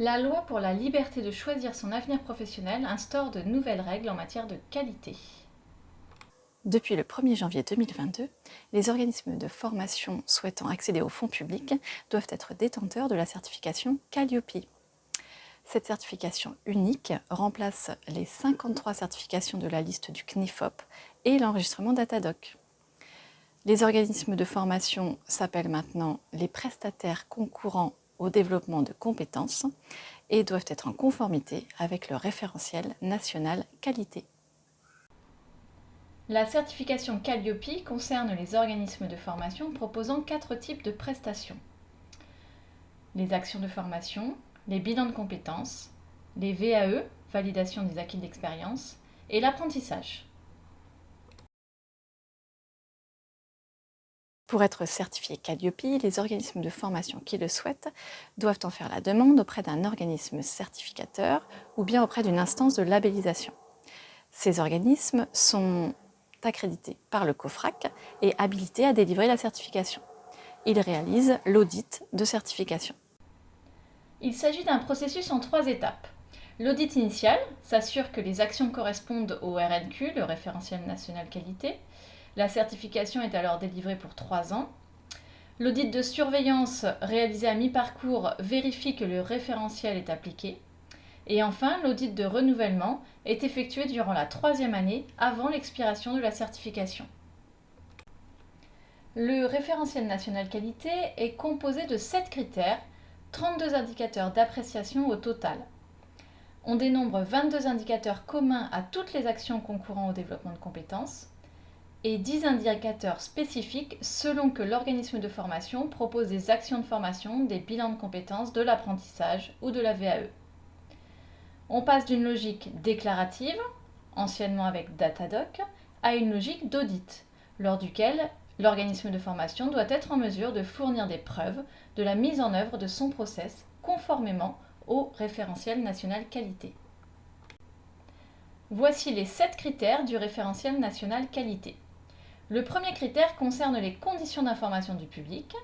La loi pour la liberté de choisir son avenir professionnel instaure de nouvelles règles en matière de qualité. Depuis le 1er janvier 2022, les organismes de formation souhaitant accéder aux fonds publics doivent être détenteurs de la certification Calliope. Cette certification unique remplace les 53 certifications de la liste du CNIFOP et l'enregistrement Datadoc. Les organismes de formation s'appellent maintenant les prestataires concourant au développement de compétences et doivent être en conformité avec le référentiel national qualité. La certification Calliope concerne les organismes de formation proposant 4 types de prestations. Les actions de formation, les bilans de compétences, les VAE, validation des acquis d'expérience, et l'apprentissage. Pour être certifié Calliope, les organismes de formation qui le souhaitent doivent en faire la demande auprès d'un organisme certificateur ou bien auprès d'une instance de labellisation. Ces organismes sont accrédités par le COFRAC et habilités à délivrer la certification. Ils réalisent l'audit de certification. Il s'agit d'un processus en 3 étapes. L'audit initial s'assure que les actions correspondent au RNQ, le référentiel national qualité. La certification est alors délivrée pour 3 ans. L'audit de surveillance réalisé à mi-parcours vérifie que le référentiel est appliqué. Et enfin, l'audit de renouvellement est effectué durant la 3e année avant l'expiration de la certification. Le référentiel national qualité est composé de 7 critères, 32 indicateurs d'appréciation au total. On dénombre 22 indicateurs communs à toutes les actions concourant au développement de compétences et 10 indicateurs spécifiques selon que l'organisme de formation propose des actions de formation, des bilans de compétences, de l'apprentissage ou de la VAE. On passe d'une logique déclarative, anciennement avec Datadoc, à une logique d'audit, lors duquel l'organisme de formation doit être en mesure de fournir des preuves de la mise en œuvre de son process conformément au référentiel national qualité. Voici les 7 critères du référentiel national qualité. Le premier critère concerne les conditions d'information du public.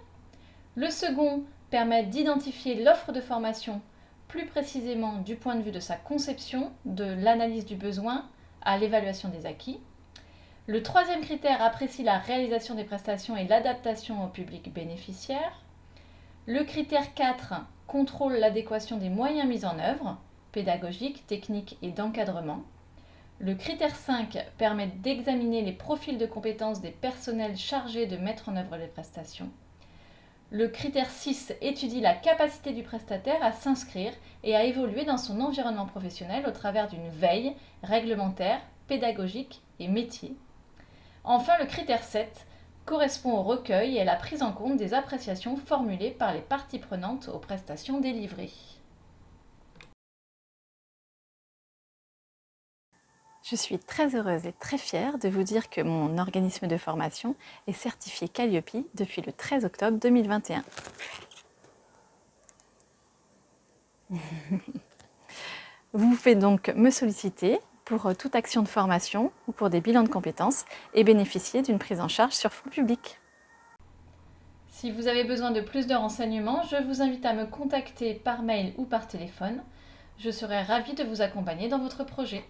Le second permet d'identifier l'offre de formation plus précisément du point de vue de sa conception, de l'analyse du besoin à l'évaluation des acquis. Le troisième critère apprécie la réalisation des prestations et l'adaptation au public bénéficiaire. Le critère 4 contrôle l'adéquation des moyens mis en œuvre, pédagogiques, techniques et d'encadrement. Le critère 5 permet d'examiner les profils de compétences des personnels chargés de mettre en œuvre les prestations. Le critère 6 étudie la capacité du prestataire à s'inscrire et à évoluer dans son environnement professionnel au travers d'une veille réglementaire, pédagogique et métier. Enfin, le critère 7 correspond au recueil et à la prise en compte des appréciations formulées par les parties prenantes aux prestations délivrées. Je suis très heureuse et très fière de vous dire que mon organisme de formation est certifié Calliope depuis le 13 octobre 2021. Vous pouvez donc me solliciter pour toute action de formation ou pour des bilans de compétences et bénéficier d'une prise en charge sur fonds publics. Si vous avez besoin de plus de renseignements, je vous invite à me contacter par mail ou par téléphone. Je serai ravie de vous accompagner dans votre projet.